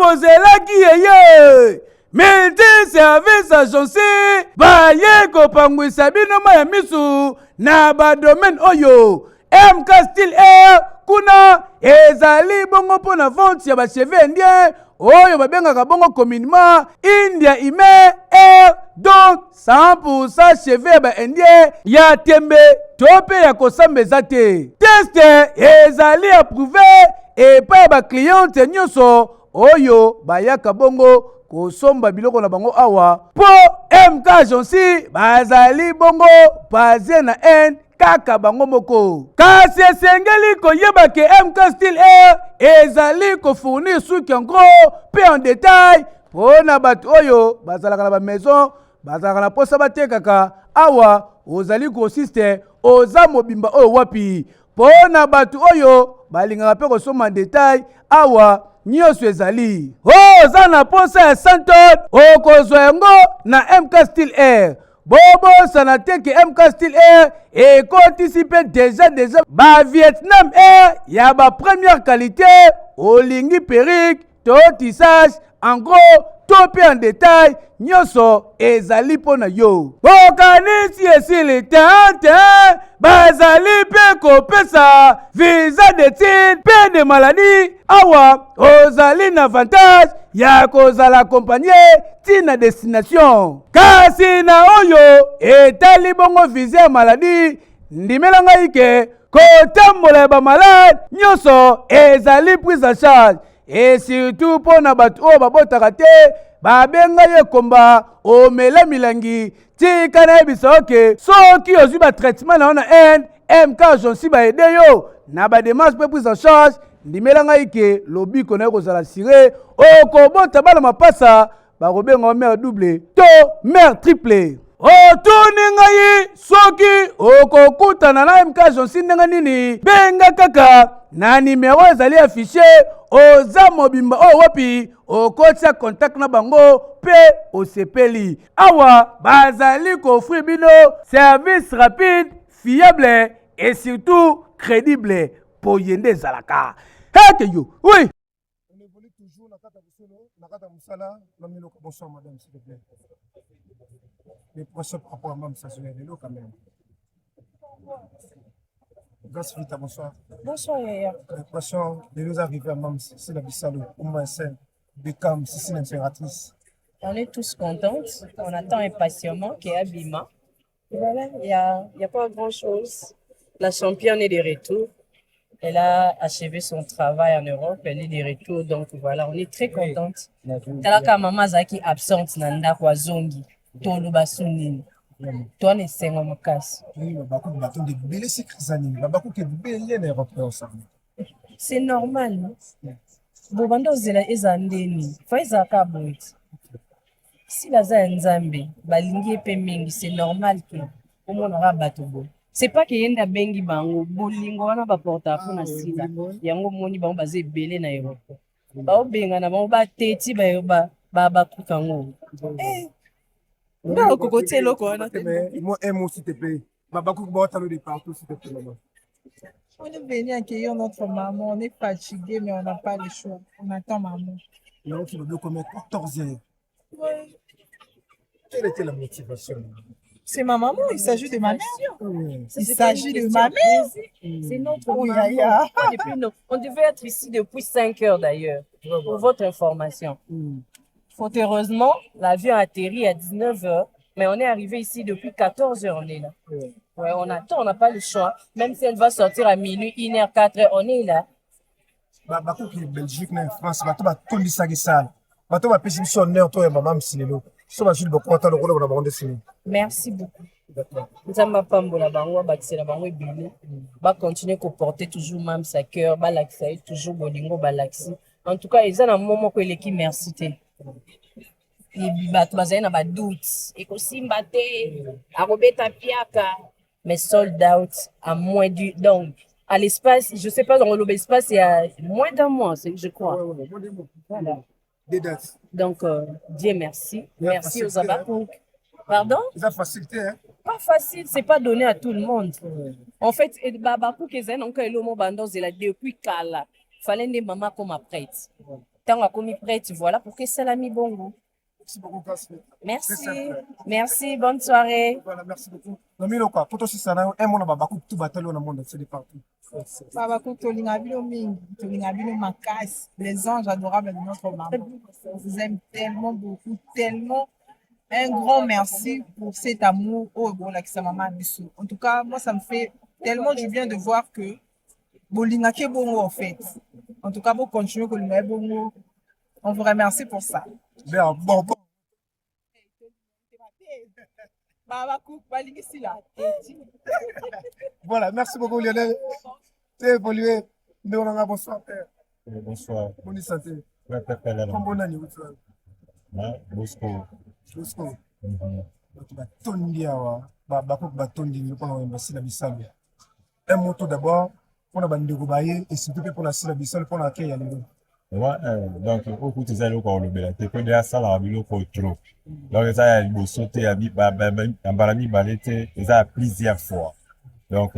bozelaki yeye multi-service agence baye kopangwisa bino ya misu na badomaine oyo MK Steel Air kuna ezali bongo mpona vente ya bacheve indien oyo babengaka bongo communément India Ime Air, donc 100% cheve ba indien ya tembe tope ya kosambeza te. Test ezali approuvé epai ba cliente nyonso oyo bayaka bongo kosomba biloko na bango awa po MK Agence bazali bongo basé na kaka bango moko. Kasi esengeli koyeba ke MK Steel Air ezali kofournir suki en gros pe en détail pona bato oyo bazalaka na ba maison bazalaka na posa batekaka awa ozali kosiste oza mobimba oyo wapi pona bato oyo balingaka pe kosoma en détail awa nyonso ezali oza na posa ya 100 tonnes okozwa yango na MK Steel Air. Bobo sanateke MK Steel Air et anticiper déjà ba Vietnam Air ya ba première qualité olingi perruque to tissage en gros to en détail nyonso ezali pona yo bokanisi esili tante bazali pe kopesa visa d'étude pe de maladie awa ozali na avantage ya kozala accompagné tina destination kasi na oyo etali bongo visa ya maladie ndimelanga ike kotambola ba malade nyonso ezali prise en charge et surtout pona bato oyo babotaka te babenga ye komba omela milangi tika na yebisa oke soki ozwi batraitement na yo na MK Agence baede yo na badémarche mpe prise en charge ndimelanga ike lobiko na ye kozala sire okobota bana mapasa bakobenga mare double to mare triple. Otuni ngai soki okokutana na MK Agence ndenge nini benga kaka na numero ezali affiché oza mobimba oyo wapi okotia contact na bango pe osepeli awa bazali kofri bino service rapide fiable et surtout crédible po yende ezalaka heke yo oui. On évolue toujours na kata musala na miloko. Bonsoir madame s'il vous plaît. Les prochains par rapport à Mam Sazoué de l'eau quand même. Grâce Vita, bonsoir. Bonsoir Yaya. Les prochains de nous arriver à Mam, c'est la Bissalo, Oumba Sen, Bekam, c'est l'impératrice. On est tous contentes. On attend impatiemment qu'il y ait Abima. Et voilà, il y a pas grand-chose. La championne est de retour. Elle a achevé son travail en Europe. Elle est de retour. Donc voilà, on est très contentes. Talaka maman Zaki absente nanda kwa zongi. Tolo basunini. Toi ne sengo makasi. C'est normal. Bobando zela ezandeni. Faiza kaboit. Si la za nzambe balingi pe mingi, c'est normal que omonaka bato bo. C'est pas que yenda bengi bango bolingo wana ba porta pona sila. Yango moni bango baze belé na Europe. Ba obenga na bango ba teti ba kukango. Non, cocotier loko wana. Moi un mot s'il te plaît. Babakou bota le partout s'il te plaît maman. On est venu accueillir notre maman, on est fatigué mais on n'a pas le choix. On attend maman. Non, tu veux combien 14 heures. Ouais. Quelle était la motivation? C'est ma maman, il s'agit de ma mère. Oui. Il s'agit de ma mère. C'est notre Oh, maman. Yaya. On devait être ici depuis 5 heures d'ailleurs, pour votre information. Fort heureusement, l'avion a atterri à 19 heures, mais on est arrivé ici depuis 14 heures, on est là. Ouais, on attend, on n'a pas le choix. Même si elle va sortir à minuit, 1h, 4h, on est là. Babakou qui est Belgique, en France, bateau va tout ça qui sale. Bateau va payer son heure, toi et maman, m'silelo. Ça va juste beaucoup attendre le rôle de la bande dessinée. Merci beaucoup. Nzamba pambola bango bakisela bango ebele ba continuer ko porter toujours même sa cœur ba laxer toujours bolingo ba laxi en tout cas ils ont un moment ko eleki merci te et bato bazali na ba doute et ko simba te akobeta piaka mais sold out à moins du donc à l'espace je sais pas dans l'espace il y a moins d'un mois je crois. Voilà. Des dates. Donc Dieu merci merci aux Abakouk. Pardon? C'est facilité, hein? Pas facile, c'est pas donné à tout le monde. En fait, Babakou Kezen, on a eu le mot bandos depuis Kala. fallait nde maman comme prête. Tant akomi prête, voilà pour que salami bongo. Merci beaucoup, Cassie. Merci. Merci, bonne soirée. Voilà, merci beaucoup. Namiloka, pour toi, si ça n'a un monde, babakou, tout battle dans le monde, c'est des partout. Babakou, Tolingabino Ming, Tolingabino Makas, les anges adorables de notre maman. On vous aime tellement beaucoup, tellement. Un grand merci pour cet amour. Oh, bon, là, que sa maman a mis. En tout cas, moi, ça me fait tellement du bien de voir que Bolingake Bongo, en fait. En tout cas, pour continuer Bolingake Bongo, on vous remercie pour ça. Bien, bon. Voilà, merci beaucoup Lionel. C'est évolué. Nous on a bonsoir père. Bonsoir. Bonne santé. Ouais, papa là. Bonne année. Bosco. Bosco. Batondi awa. Bako batondi ni kwa mbasi na bisalu. Un mot tout d'abord pour la bande baye et surtout pour la sila bisalu pour la kaya lelo. Ouais, donc au coup tu as le corps le bel. T'es pas déjà ça la bilo ko trop. Donc ça il faut sauter à bi balami balete et ça plusieurs fois. Donc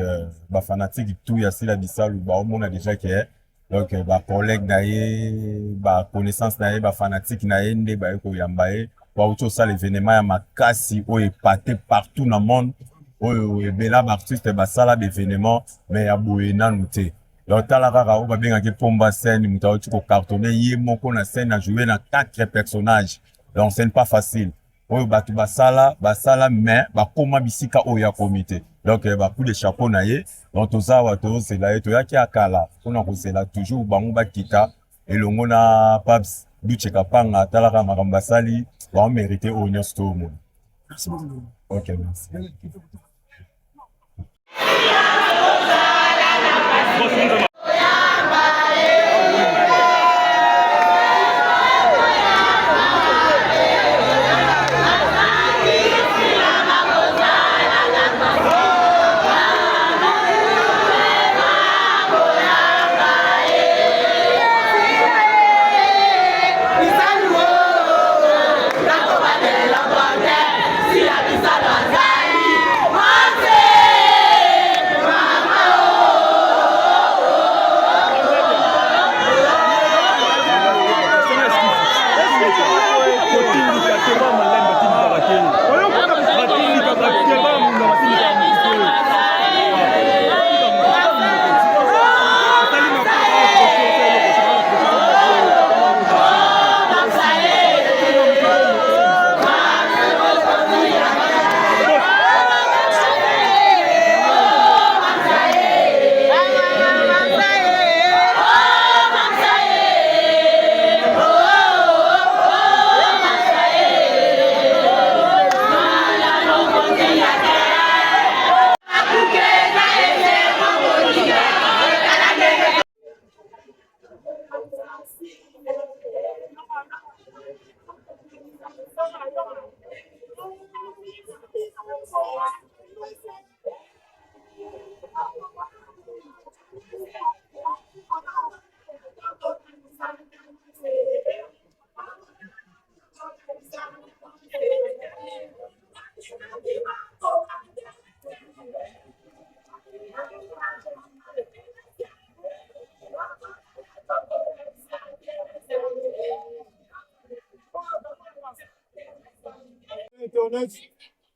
ba fanatique tout ya sila bisalu ba au monde déjà qui est donc ba collègue naie ba connaissance naie ba fanatique naie nde ba ko yambaye ba auto ça l'événement ya makasi o épaté partout dans le monde o ebela ba artiste ba sala d'événement mais ya boye nanu te. Donc tala kaka o ba benga ke pomba scène muta o tiko cartonner yé moko na scène a jouer dans 4 personnages. Donc c'est pas facile. Oyo batu basala mais bakoma bisika oyo ya comité. Donc coup de chapeau na ye donc tozawa to c'est là to yaki akala on ko c'est là toujours bango bakita elongo na Paps Duche Kapanga talaka makambo basali ba mériter honneur sto monde. Merci beaucoup. OK, merci.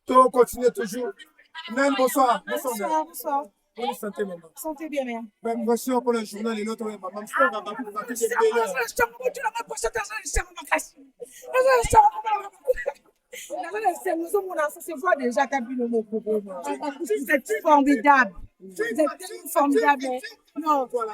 To continue toujours. Nen, bonsoir. Bonsoir. Bonne santé, maman. Santé bien, bien. Même version pour le journal et l'autre, maman. Je vois déjà ta vie mot. Vous êtes formidable. Vous êtes tellement formidable. Non, voilà,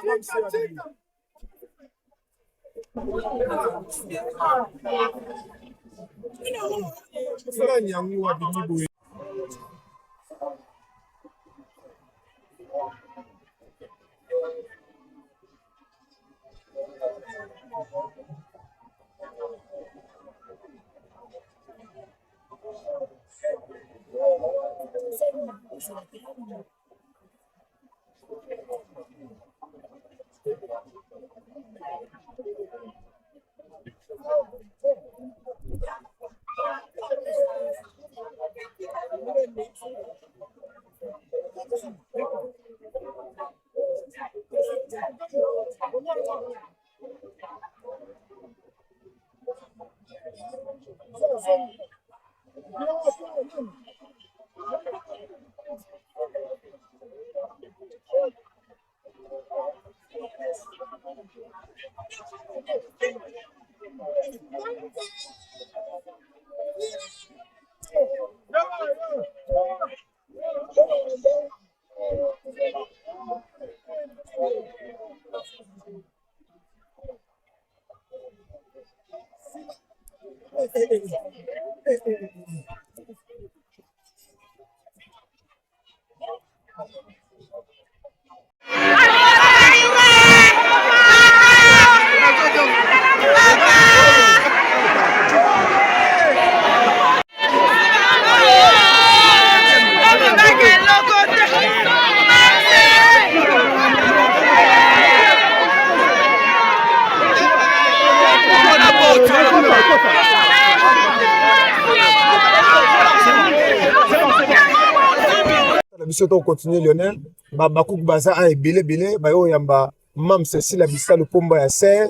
biso to continuer Lionel bakuku baza a ebele bayo yamba mam Cécile Bisalo pomba ya ser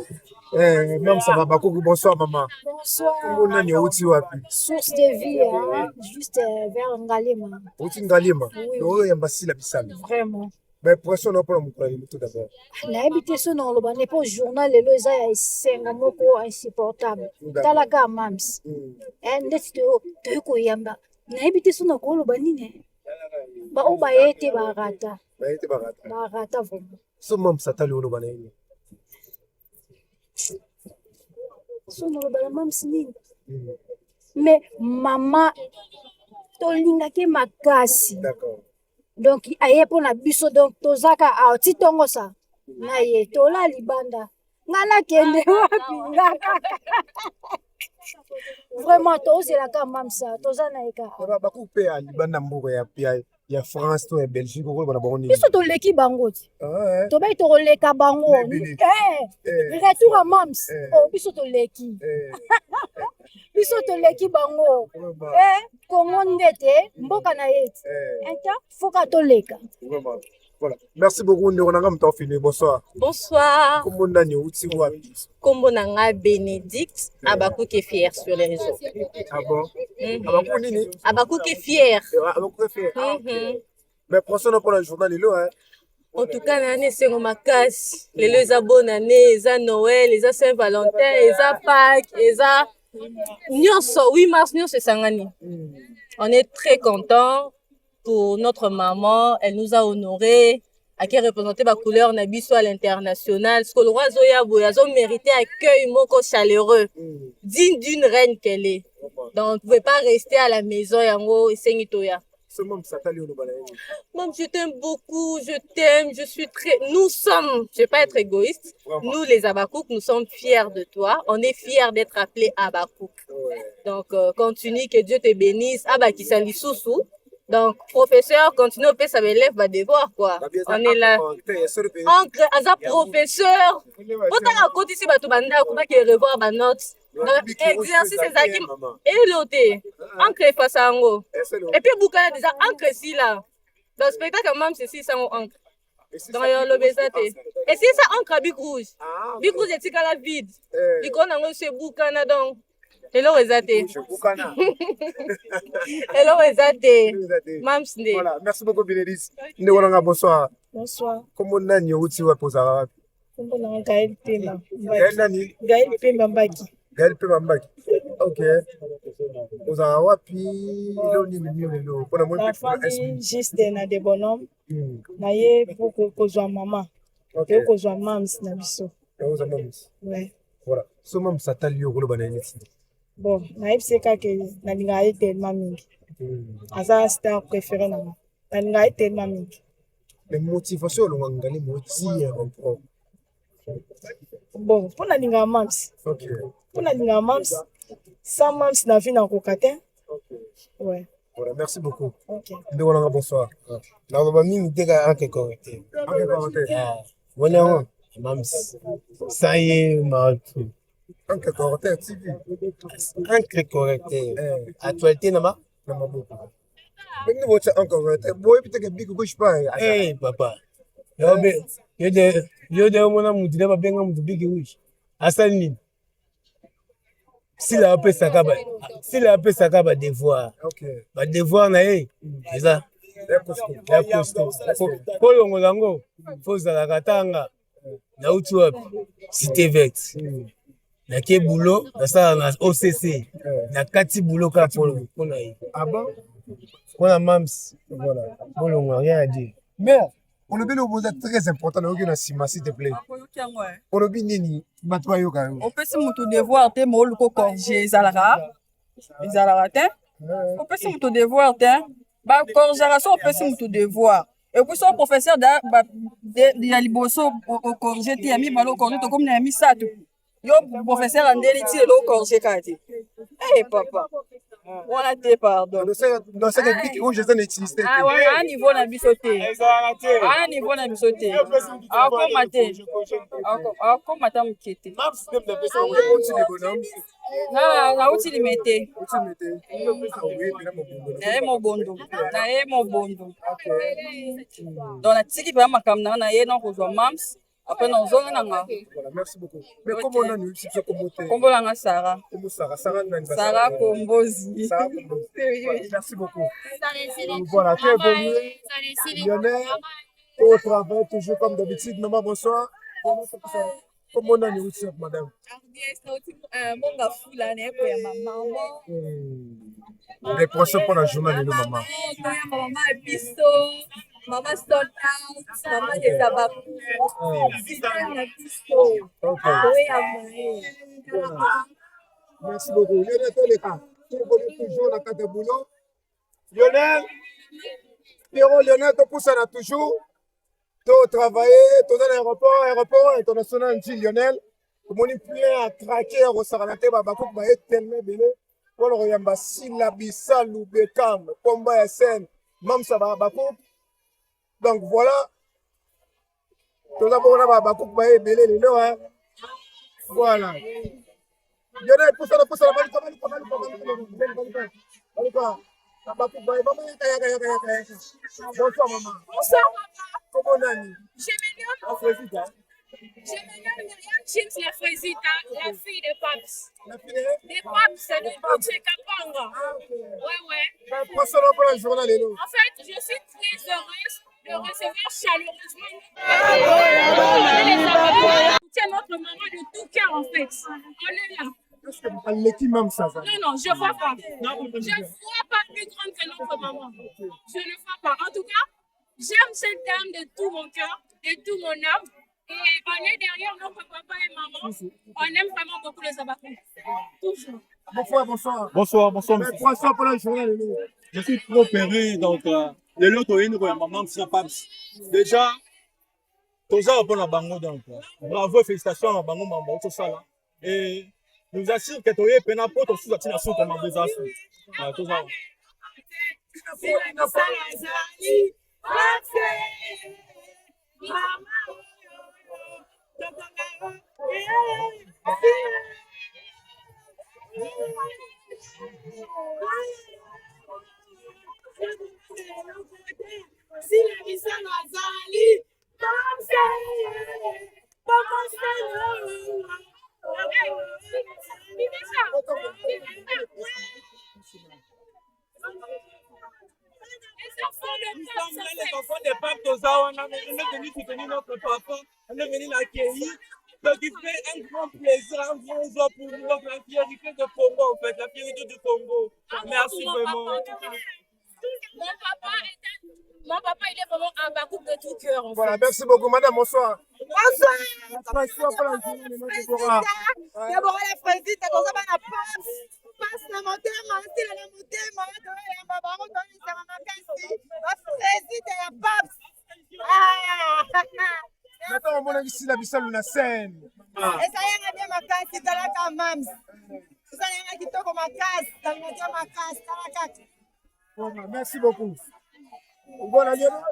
mam ça va bakuku bonsoir maman. Bonsoir. On a outi wapi? Source de vie hein, juste vers Ngalema. Outi Ngalema. Oui. Do yamba Cécile Bisalo. Vraiment. Mais pression non pour mon tout d'abord. Na habité so na loba ne pas journal lelo eza ya senga moko insupportable. Talaga mams. Ndeti to ko yamba. Na habité so na ko loba nini? Ba o ba yete barata. Ba yete barata. Barata vraiment. So mam satali loba na yini. So na loba mams nini? Mais maman tolingaki makasi. D'accord. Donc aye pona biso donc tozaka a titongo sa na ye tola libanda ngana kende wapi ngaka vraiment tozela ka mamsa tozana eka ba couper à libanda mbuko ya France to ya Belgique ko bona bongo biso toleki bango ti to bay to leka bango retour à mams oh biso toleki biso toleki bango Kongo ndete mboka na yeti enta foka toleka voilà merci beaucoup ndeko mto fini bonsoir. Bonsoir. Kombo ndani uti wapi? Kombo nanga Bénédicte Abakuke fier sur les réseaux. Ah bon? Abakuke nini? Abakuke fier. Abakuke fier. Mais personne pour le journal lelo hein. En tout cas, l'année c'est makasi. Les bonne année, les Noël, les Saint-Valentin, les Pâques, les Nyonso 8 mars nyonso sangani. On est très content pour notre maman, elle nous a honorés, à qui représenté ma couleur nabiso à l'international. Ce que le roi Zoya Boyazo mérité accueil moko chaleureux, digne d'une reine qu'elle est. Donc, vous ne pouvez pas rester à la maison yango et sengitoya. Maman, je t'aime beaucoup, je t'aime, je suis très... Nous sommes, je ne vais pas être égoïste, nous les Abakouk, nous sommes fiers de toi. On est fiers d'être appelés Abakouk. Donc, continue, que Dieu te bénisse. Abaki Sali Soussou. Donc, professeur, continue, on peut ça élève va devoir quoi. On est là. Encre, Aza professeur. Autant à côté ici, tu vas revoir ma note. Donc, exercice ces acquis. Et l'autre, encre face à en haut. Et puis, Boukala déjà, encre ici là. Dans le spectacle, même, c'est 600 encre. Dans l'obésité. Et si ça encre à Big Rouge, Big Rouge est à la vide. Il connaît un peu Boukana donc. Hello Ezate. Hello Ezate. Mamsne. Voilà, merci beaucoup Bénédicte. Ndewanga bonsoir. Bonsoir. Comment nani uti wa poza? Kombo na Gaël Pemba. Gaël nani? Gaël Pemba Mbaki. Gaël Pemba Mbaki. OK. Poza wapi lo ni lelo. Pona mo La famille juste na de bonhomme. Na ye pour kozwa maman. OK. Kozwa mams na biso. Kozwa mams. Ouais. Voilà. So mam satali yo kolo bana neti. Bon, naïf c'est que nalinga ye tellement mingi. Asa star préféré na nga. Nalinga ye tellement mingi. Les motivations lo ngali moti encore. Bon, pour nalinga mams. OK. Pour nalinga mams, sans mams na vie na kokate. OK. Ouais. Voilà, merci beaucoup. OK. Ndewanga bonsoir. Na ba mingi teka anke correcté. Anke correcté. Wala mams. Ça y est, ma Anke correcté TV. Anke correcté. Actualité nama? Nama beaucoup. Mais nous vote encore correcté. Boy peut-être big bush pas. Eh papa. Yo de mona mutu de ba benga mutu big wish. Asal ni. sila apesaka badevoir badevoir na ye eza ya costo po longola yango fo ozalaka tanga nauti wapi cité verte nake bulo nasala na OCC nakati bulo kaka mpona ye mpona mams bolongo rien à dire mais olobi lobo eza très important nayoki na nsima s'il te plaît olobi nini bato bayoka yo opesi moto devoir te mooluka ocorge ezalaka te opesi moto devoir te bacorgaka so opesi moto devoir ekuti so professeur ya liboso ocorge te ya mibale ocorge tokomi na ya misato yo professeur andeli ti lelo ocorge kaka te papa wana te pardon a niveau na biso te akoma ta moke te nauti limete na ye mobondo donc natiki mpenza makambo nanga na ye na kozwa mams apres nazonga nanga kombo nanga Sara Kombozi. Merci beaucoup. Voilà, tu es venu. Lionel, au travail, toujours comme d'habitude. Maman, bonsoir. Comment on a eu ça, madame? Des procès pour la journée de maman. Maman sold out, maman des abakous. Merci beaucoup. Lionel, tu évolues toujours dans le boulot. Lionel, Lionel, tu pousses toujours. Tu travailles, tu es dans l'aéroport international de Lionel. Tu es plein à craquer, au Saranate, Babakouk, tu es tellement belé. Pour le Royamba, Silabi, Salou, Bekam, Komba, Yassen, Mamsa, Babakouk. Donc voilà. Tu as beau Babakouk, tu es belé, hein. Voilà. Lionel, pousse la bonsoir maman. Bonsoir maman. Comment on a mis? J'ai Myriam James, la Frézita, la fille de Paps. La fille de Paps, c'est de Kapanga. Ouais. Bonsoir pour la journée. En fait, je suis très heureuse de recevoir chaleureusement c'est notre maman de tout cœur en fait. On est là. Non, je ne vois pas. Je ne vois pas plus grande que notre maman. Je ne vois pas. En tout cas, j'aime cette dame de tout mon cœur, de tout mon âme. Et on est derrière notre papa et maman. On aime vraiment beaucoup les Abakous. Toujours. Bonsoir. Bonsoir. Bonsoir pour la journée. Je suis trop heureux, donc le lot est maman qui pas. Déjà, tout ça pour la bango donc. Bravo, félicitations à bango maman tout ça là. Et nous assure que tu es peine pour tout ça tu comme un désastre. Tout ça. Si la mission Nazali, les enfants des papes, on est venu soutenir notre papa, on est venu l'accueillir. Donc il fait un grand plaisir, un grand joie pour nous, donc la fierté de Congo en fait, la fierté du Congo. Merci vraiment. Mon papa, il est vraiment un Bakouk de tout cœur. Voilà, merci beaucoup, madame. Bonsoir. Bonsoir. D'abord, la Frézita, comme ça, la passe na motema, style na motema, ya babango toni sama makasi. La Frézita ya paps. Maintenant, on a ici la bissale na scène. Et ça y est bien makasi, talaka mams. Ça y est kitoko makasi, talaka makasi, talaka. Voilà, merci beaucoup. Voilà, Lionel.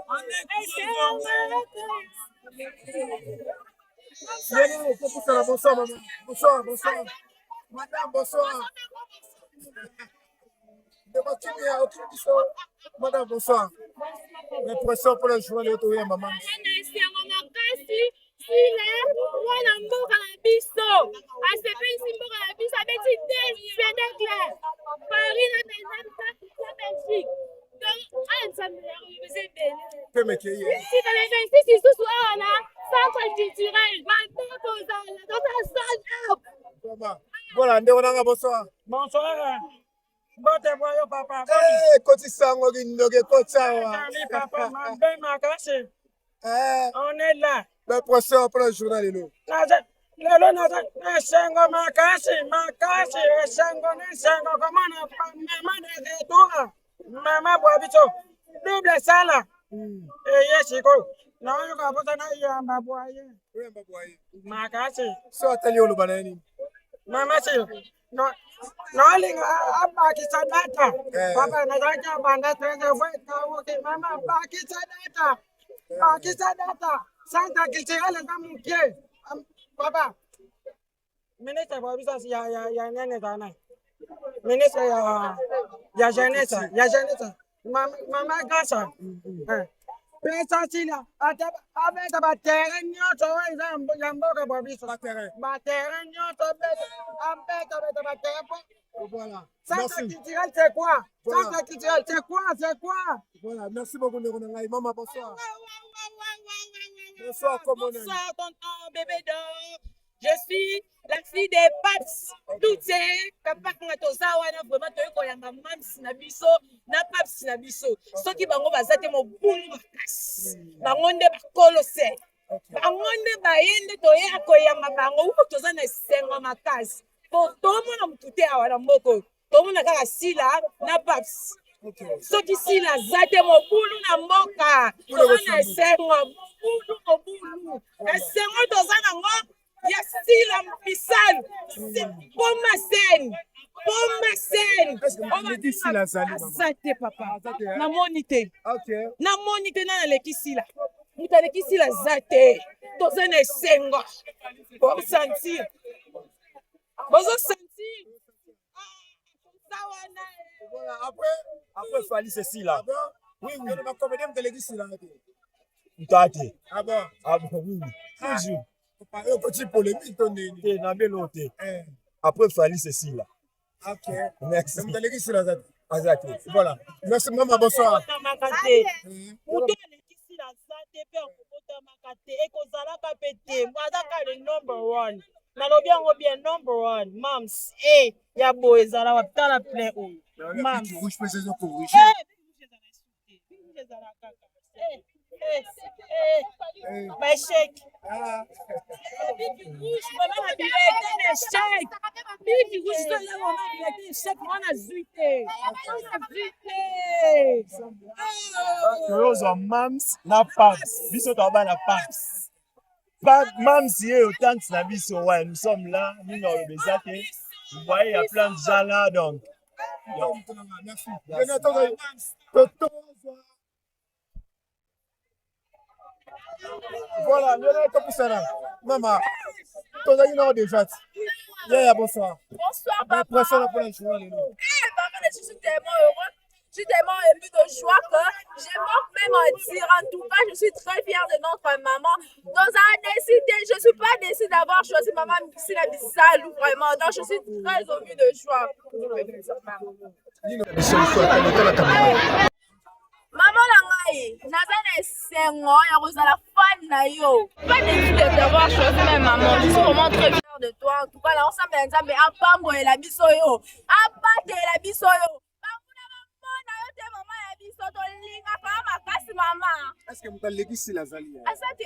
Lionel, bonsoir, maman. Bonsoir. Madame, bonsoir. Madame, bonsoir. L'impression pour la journée de maman. Mwana mboka na biso asepelisi mboka na biso abeti 2 mekeye. Ici, dans les gens, ici, c'est sous on a centre culturel. Maintenant, dans ta salle. Voilà, ndeko nanga bonsoir. Bonsoir. Bote boyo papa. Koti sango kindoke kochawa. Papa, ma belle makasi. On est là. Le professeur pour le journal lelo. Lelo naza esengo makasi esengo nesengo komana mama de retour. Mama boabiso. Double sala. Yesiko. Na yo kabuta na yamba boye. Yamba boye. Makasi. So atali olo banani. Mama si. No linga abakisa data. Papa nazaja banda twende weka wote mama bakisa data. Bakisa data. Santa culturelle zamukie. Papa. Ministre wa bisa ya nene sana. Ministre ya jeunesse. Mama gasa. Pesa sila abeta ba terrain nyoto weza yamboka ba bisa ba terrain nyoto abeta ba terrain. Voilà. Centre culturel c'est quoi? Centre culturel c'est quoi? Voilà, merci beaucoup ndeko nanga. Maman bonsoir. Bonsoir, comment bonsoir, tonton bébé d'or. Je suis la fille des paps. Tout c'est papa quand tu as vraiment tu es koyamba mamsi na biso na paps na biso. Soki bango bazate mo bulu bakas. Bango nde bakolose. Bango nde bayende to ya koyamba bango uko toza na sengo makasi. Pour tout le monde mutute awa na mboko. Tout le monde kaka sila na paps. Soki sila zate mo bulu na mboka. Toza na sengo bulu. Sengo toza na ngo ya sila mpisano. Poma sen. On me dit sila zali maman. Zate papa. Na monite. Okay. Na monite na leki sila. Mutaleki sila zate. Toza na sengo. Pour sentir. Bozo sentir. Voilà, après Fali c'est si là. Oui. On va combien de l'église là? Tate. Ah bon? Oui. Toujours. Un petit polémique ton nez. Na belote. Après Fali c'est si là. Ok. Merci. De l'église là. Azaki. Voilà. Merci maman, bonsoir. Nalobi yango bien number one mams ya boy ezala watala plein oyo mams rouge pèse ko rouge my shake bibi rouge mama bilete na shake bibi rouge to la mama bilete shake mwana zuite Toyozo mams na paps. Biso toba na paps. Même si autant de Nabiso, ouais, nous sommes là, nous nous le vous voyez, il y a plein de gens là, donc. Merci. Voilà, il y en a tout ça. Maman, tu as une heure déjà. Bonsoir. Bonsoir, papa. Maman, je suis tellement heureux. Je suis tellement émue de joie que je manque même à dire. En tout cas, je suis très fière de notre maman. Dans un décidé, je ne suis pas décidée d'avoir choisi maman Missila Bissalou, vraiment. Donc, je suis très émue de joie. Maman Langai, Nazana Sengo, la fan na yo. Pas décidée d'avoir choisi même maman. Je suis vraiment très fière de toi. En tout cas, là, on s'en met ensemble. Apambo et la bisoyo. Apate et la bisoyo. Est-ce que vous avez l'église la Zali? Asate.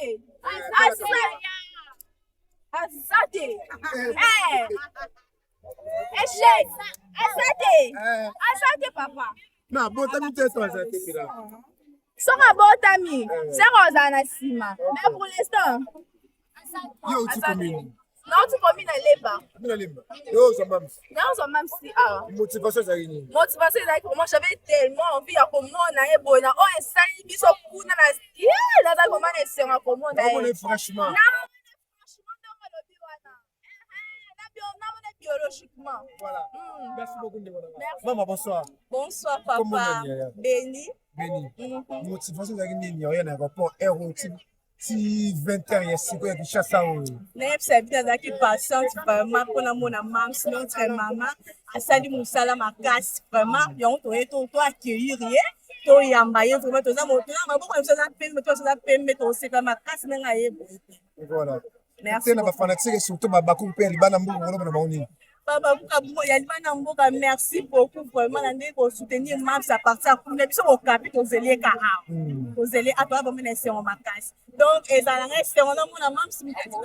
Échec. Asate papa. Non, bon, t'as mis tes soins, ça fait là. Sera bon, Tami. C'est Rosanna Sima. Mais pour l'instant. Yo, tu commune. Non, tu commune à Leba. Yo, ça m'a mis. Non, ça m'a mis. Motivation, ça y est. Motivation, c'est pour moi, j'avais tellement envie à comment on a bon. Oh, et ça, il y a beaucoup de la comment on est sur un comment on a franchement. Biologiquement. Voilà. Merci beaucoup. Maman, bonsoir. Bonsoir, papa. Béni. Motivation, ça y est. Rien à rapport. Si 20 ans, il y a 5 ans, il y a chasse à eau. C'est bien d'être patiente, vraiment, pour la maman, notre maman. Asali Moussala Makas, vraiment, ils ont tout accueilli rien. toyamba ye vraiment toza maboko biso eza pembe toza pembe toseka makasi ndenge ayeba voilà merci te na bafanatique surtout babaku mpe libana mbuku koloba na bango nini babakuka ya libana mboka merci beaucoup vraiment na ndenge kosoutenir mams à partir ya kuna biso kokapi tozeli eka awa tozeli atoya bomena esengo makasi donc ezalanga esengo namona mams mikati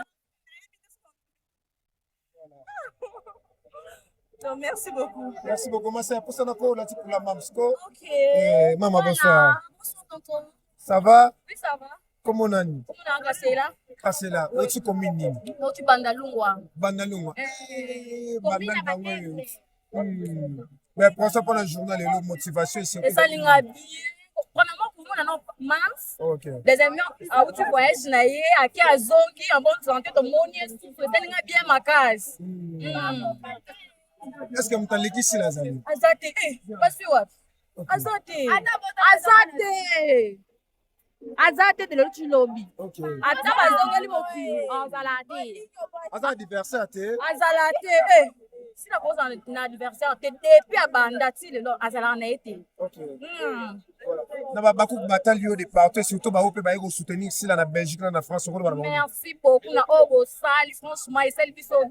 donc merci beaucoup. Merci beaucoup. Moi, c'est pour ça que là, tu pour la mamsko. Ok. Maman, Voilà. bonsoir. Bonsoir, tonton. Ça va? Oui, ça va. Comment on a? Comment on a cassé là? Ah, c'est là. Où tu combines? Donc, tu bandes à Lungwa. Bandalungwa. Combine avec Mais pour ça, pour la journal, la motivation, c'est et ça, l'inga bien. Premièrement, pour moi, on a mams. Ok. Deuxièmement, où tu voyages, naïe, à qui a zongi, en bonne santé, ton monier, c'est l'inga bien ma case. Est-ce que vous avez l'équipe ici, là, Zali? Azate, parce que what? Azate. Azate. Azate de l'autre lobby. Ok. Ata bazongeli boki. Azalate. Azalate anniversaire, t'es? Azalate. Si la cause en anniversaire, t'es depuis à banda, si le azala en a été. Ok. Na beaucoup de batailles de partout, surtout bah on peut soutenir ici là, en Belgique, là, en France, merci beaucoup. Na ogo sali, franchement, et celle qui sont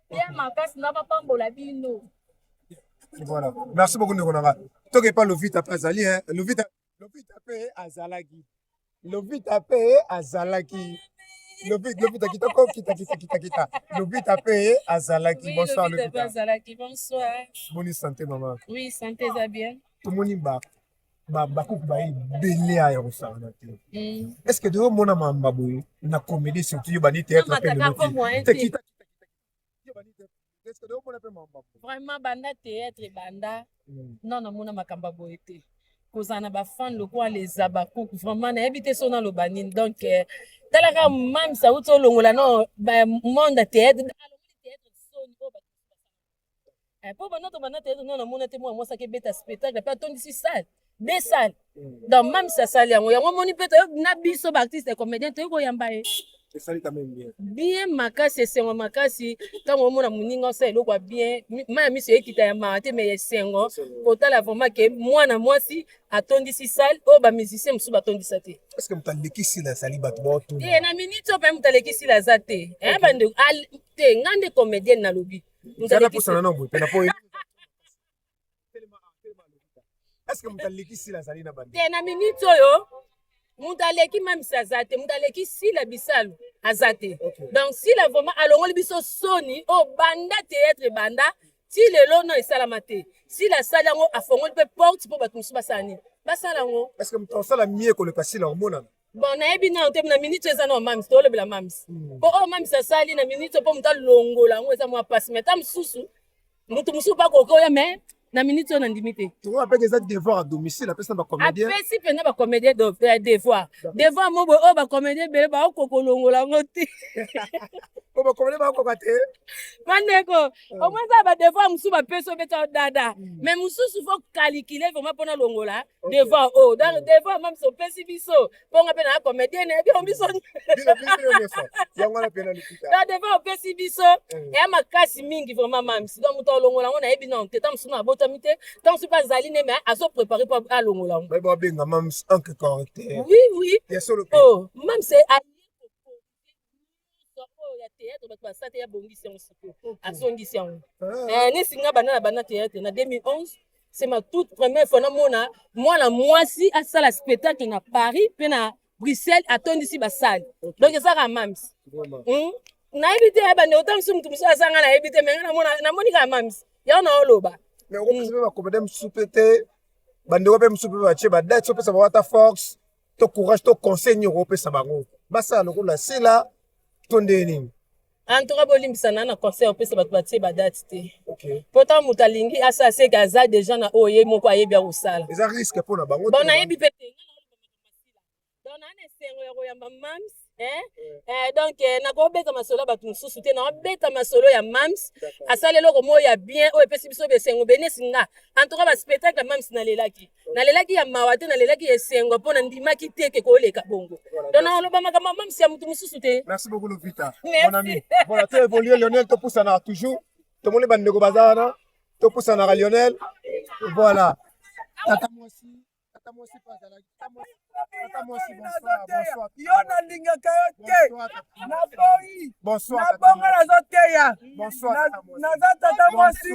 bien ma casse n'a pas la bino. Voilà. Merci beaucoup, Ngonara. Toi qui parles le vite après Azali, hein. Le vite après Azalaki. Le vite après Azalaki. Le vite kita. Le vite après Azalaki. Bonsoir, le vite. Azalaki, bonsoir. Bonne santé, maman. Oui, santé, ça bien. Tout le monde bakuku bayi belé à Yorosana. Est-ce que de mon amamba boy na comédie surtout yo bani théâtre appelle le est-ce que de mon appelle mamba vraiment banda théâtre banda non na mona makamba boyete kozana ba fan lokwa les abakuku vraiment na habité so na lobanine donc talaka mam sa uto longola no ba monde théâtre po bana théâtre non na mona te moi ça ke beta spectacle pas ton ici salle des salles donc même ça salle yango moni peut na biso ba artiste comédien to ko yamba e c'est ça quand même bien makasi sengo makasi tango mona muninga sa eloko bien ma miso ekita ya mate mais sengo potala vraiment que mwana mwasi atondisi salle o ba musicien musu batondisa te est-ce que mtaleki si la sali bat boto na minute pe mtaleki si la zate bande te ngande comédienne na lobi mtaleki si na bo pe na po est-ce que mtaleki si la sali na bande te na minute oyo mutaleki mamisa zate mutaleki si la bisalu azate donc si la vraiment alongoli biso soni o banda théâtre banda si lelo no esalama te si la sala yango afongoli pe porte po bato mosusu basani basala yango est-ce que mtosala mie koleka si la omona bon nayebi na te na minute eza na mamis tolobela mamis po o mamis asali na minute po mutu alongola yango eza mwa pasi mais ta mosusu mutu mosusu bakokoya mais na minute on ndimi te tu vois avec des devoirs à domicile après ça ba comédien après pena ba comédien devoir mobo o ba comédien bele ba kokolongola ngoti o ba comédien ba kokate mandeko au moins ça ba devoir musu ba peso beta dada mais mususu faut calculer vraiment pona longola devoir o dans devoir même so pesi biso ponga pena comédien na bi biso yango na pena lipita da devoir pesi biso e makasi mingi vraiment mams donc muto longola ngona ebi non te tam suna botamite tant c'est pas zaline mais aso préparer pour à longola mais ba benga mams en que correcteur oui oh même c'est ya théâtre bato basate ya bongisi yango siko asongisi yango nesinga bana théâtre na 2011 c'est ma toute première fois namona mwana mwasi asala spectacle na Paris pe na Bruxelles atondisi basale donc ezaka mams nayebi te bande autant musu mutu musu asanga nayebi te mais namoni ka mams ya na oloba mais on peut pas comédien musu pété bande ko pe musu pe ba che ba date so pe sa ba ta force to courage to conseil ni pe sa bango basa loko la c'est là tondeni en tout cas bolimbisana na conseil opesa bato batie badate te pourtant moto alingi asa se gaza déjà na oye moko ayebi ya kosala eza risque mpona bango bon nayebi mpe te donc na esengo ya koyamba mams donc nakobeta masolo ya bato mosusu te nakobeta masolo ya mams asala eloko moko ya bien oyo epesi biso besengo benesi nga en tout cas baspectacle ya mams nalelaki ya mawa te nalelaki esengo mpo na ndimaki te ke koleka bongo donc nakoloba makambo mams ya motu mosusu te. Merci beaucoup Lovita mon ami voilà to évoluer Lionel topusana toujours tomoni bandeko baza wana topusanaka Lionel voilà tata mwasi Tata moi aussi pas là. Tata moi aussi bonsoir. Yo na lingaka yo te. Na boyi. Bonsoir. Na bonga na zoteya. Bonsoir. Na za tata moi aussi.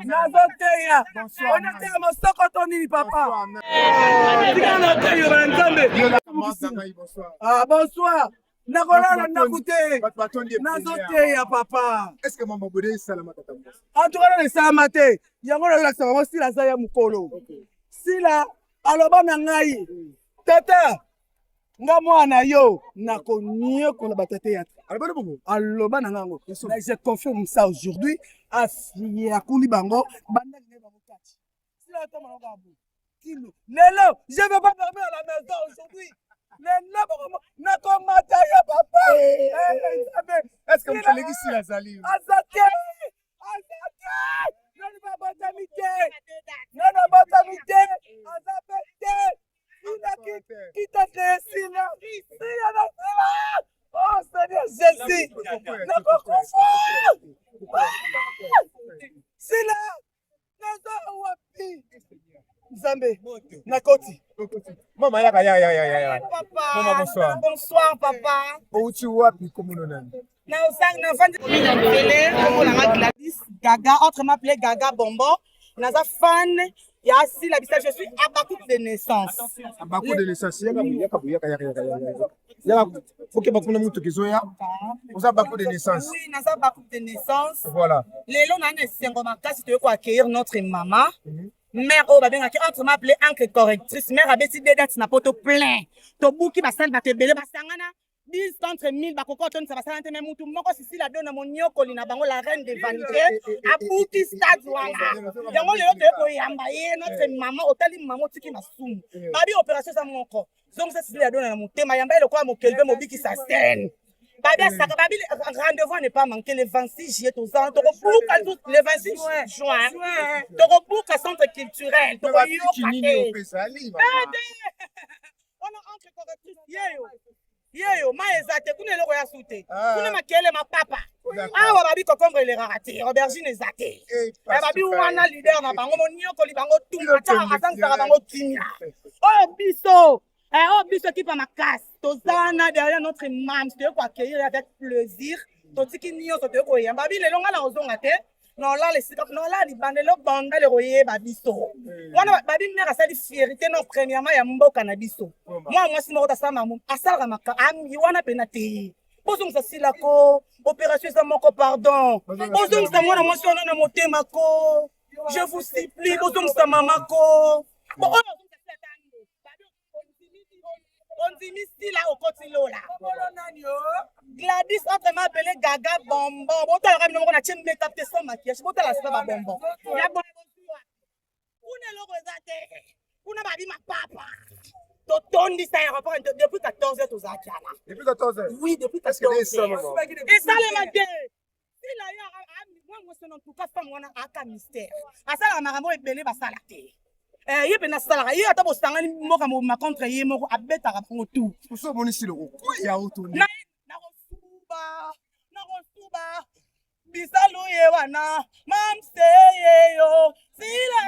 Na zoteya. Bonsoir. On était à Mosoko Tony papa. Tika na te yo na nzambe. Ah bonsoir. Nakolala nakute. Nazoteya papa. Est-ce que maman bodé salama tata moi? En tout cas na salama te. Yango na la salama si la za ya mukolo. Sila aloba na ngai tata nga mwana yo nakonyekola batate ya aloba na ngango je confirme ça aujourd'hui akuli bango bandaki ne bango kati sila ta manoko abu kilo lelo je vais pas dormir à la maison aujourd'hui lelo nakomata ya papa est-ce que vous allez ici la zali azate nani babotamite azapete kita sina na sila oh Seigneur Jésus nakokufa sila naza wapi Nzambe nakoti mama ya mama bonsoir Bonsoir papa. outi wapi komuno nani Na osang na fandi Gladys Gaga, autrement appelé Gaga Bonbon. Naza fan ya si la je suis Abakouk de naissance. Abakouk de naissance yaka foke bakuna mutu kizoya. Oza Abakouk de naissance. Oui, naza Abakouk de naissance. Voilà. Lelo na ne sengo makasi to ko accueillir notre maman. Mère o babengaki autrement appelé encre correctrice. Mère abeti de date na poto plein. To buki basal batebele basangana. 10 contre 1000 bakokoton ça va s'arrêter même mutu moko sisi la dona monyoko lina bango la reine de vanité a buki stade wana yango lelo te ko yamba ye notre maman otali maman tiki masumu babi opération sa moko donc ça sisi la dona na mutema yamba le kwa mokelbe mobiki sa scène babi saka babi rendez-vous n'est pas manqué le 26 juillet aux ans le 26 juin to centre culturel to on a entre correctrice yeyo maezate kuna eloko ya sute kuna makele mapapa awa babi kokombre elekaka te aubergine eza te babi wana lider na bango moniokoli bango tuma ataka asangisaka bango kimia oyo biso ekipa makasi tozana derrière notre mam toye koaccueillir avec plaisir totiki nyonso toye koyamba babi lelo nga na ozonga te nola libandelo banda le koyeba biso wana babi mère asali fierté no premièrement ya mboka na biso moi mwasi moko tasala asalaka maka ami wana pena te bozongisa silako opération eza moko pardon bozongisa mwana mwasi wana na motema ko je vous supplie bozongisa mama ko ondimi sila okoti lola Gladys autrement appelé Gaga Bonbon botala kami moko na tie make-up te sans maquillage botala sika ba bonbon ya bonbon kuna eloko eza te kuna babi mapapa totondisa aéroport depuis 14h tozalaki ala depuis 14h oui depuis 14h esalema te sila yo moi mwasi en tout cas femme wana aka mystère asalaka makambo ebele basala te ye pe nasalaka ye ata bosangani moka mobima contre ye moko abetaka bango tu osobonisi loko ya otoni nakosuba bisalu ye wana mamse yeyo sila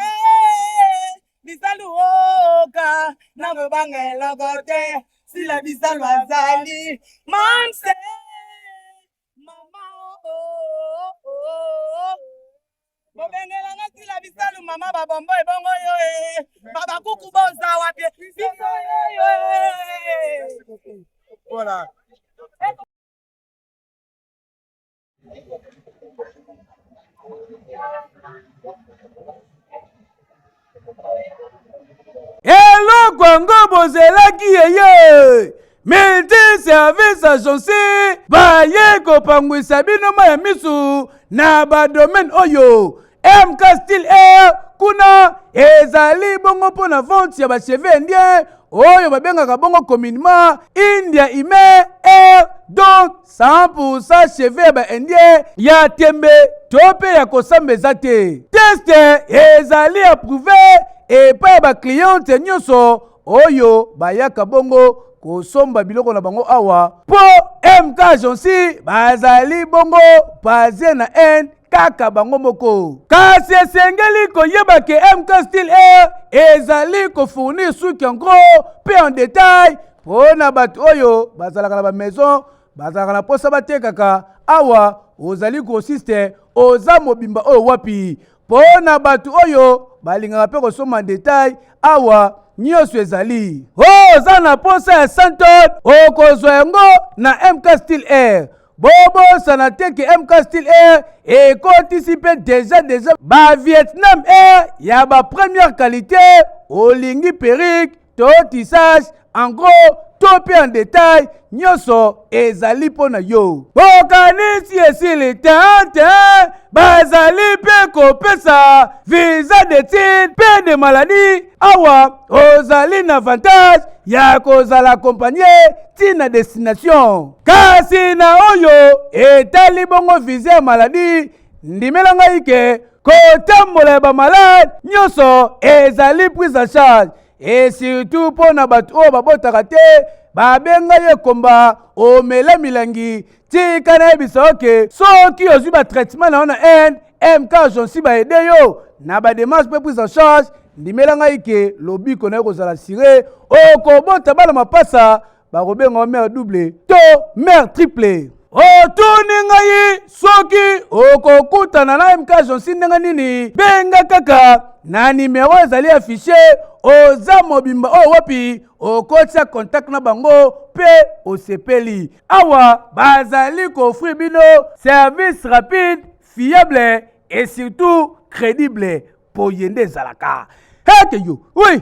bisalu oka nakobangeloko te sila bisalu azali mamse mama bobengelanga sila bisalu mama babombo ebongo yo babakuku boza wapi biso yo voilà. eloko yango bozelaki yeye multi service agence baye kopangwisa bino ya misu na badomaine oyo MK Style Air kuna ezali bongo mpona vente ya bacheve indien oyo babengaka bongo communément India Ime Air donc 100% cheve ya baindien ya tembe to mpe ya kosambeza te teste ezali approuvé epai ya bacliente nyonso oyo bayaka bongo kosomba biloko na bango awa po MK Agence bazali bongo basé na Inde kaka bango moko. Kasi esengeli koyeba ke MK Style Air ezali kofournir suki en gros pe en détail pona bato oyo bazalaka na ba maison bazalaka na posa batekaka awa ozali grossiste oza mobimba oyo wapi pona bato oyo balingaka pe kosoma en détail awa nyonso ezali oza na posa ya 100 tonnes okozwa yango na MK Style Air. Bobosana te ke MK Style Air ekotisi mpe déjà ba Vietnam Air ya ba première qualité olingi perruque to tissage en gros to pe en détail nyonso ezali mpona yo. Bokanisi esili te bazali mpe kopesa visa d'étude mpe de maladie awa ozali na avantage ya kozala accompagné tina destination. Kasi na oyo etali bongo visa ya maladie ndimela ngai ke kotambola ya bamalade nyonso ezali prise en charge et surtout mpona bato oyo babotaka te babenga ye komba omela milangi tika na yebisa oke soki ozwi batraitement na yo na inde MK Agency baede yo na badémarche mpe prise en charge ndimela ngai ke lobiko na ye kozala sire okobota bana mapasa bakobenga yo mare double to mare triple. Otuni ngai soki okokutana na MK Agency ndenge nini benga kaka na nimero ezali affiché oza mobimba oyo wapi okotia contact na bango pe osepeli awa bazali kofri bino service rapide fiable et surtout crédible po yende ezalaka heke yo oui